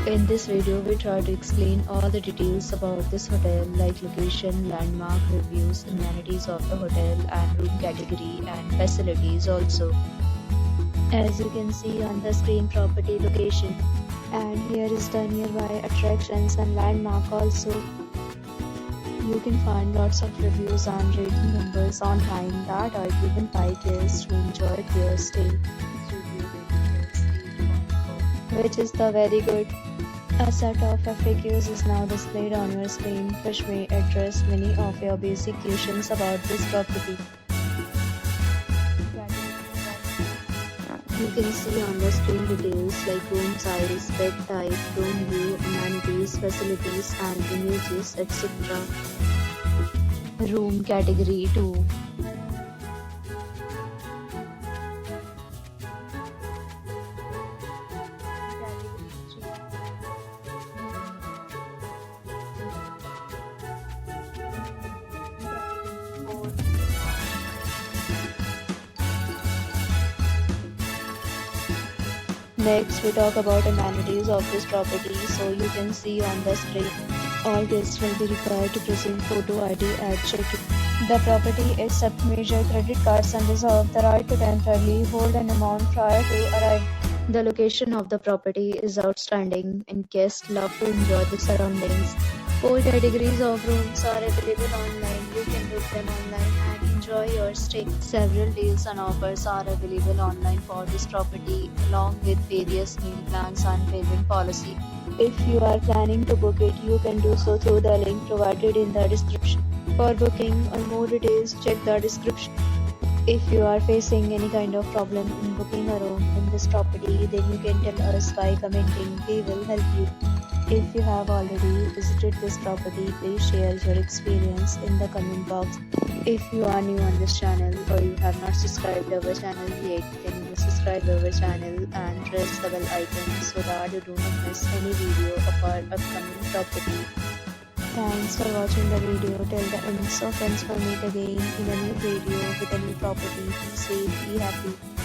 In this video, we try to explain all the details about this hotel like location, landmark, reviews, amenities of the hotel and room category and facilities also. As you can see on the screen, property location, and here is the nearby attractions and landmark also. You can find lots of reviews and rating numbers online that are given by guests who enjoyed their stay. Which is the very good. A set of FAQs is now displayed on your screen, which may address many of your basic questions about this property. You can see on the screen details like room size, bed type, room view, amenities, facilities and images, etc. Room category 2. Next, we talk about amenities of this property. So you can see on the screen, all guests will be required to present photo ID at check-in. The property accepts major credit cards and reserves the right to temporarily hold an amount prior to arrival. The location of the property is outstanding and guests love to enjoy the surroundings. 4 categories of rooms are available online. You can book them online and enjoy your stay. Several deals and offers are available online for this property, along with various meal plans and payment policy. If you are planning to book it, you can do so through the link provided in the description. For booking or more details, check the description. If you are facing any kind of problem in booking a room in this property, then you can tell us by commenting. We will help you. If you have already visited this property, please share your experience in the comment box. If you are new on this channel or you have not subscribed our channel yet, then you subscribe our channel and press the bell icon so that you do not miss any video of our upcoming property. Thanks for watching the video till the end. So friends, we'll meet again in a new video with a new property. Be safe, be happy.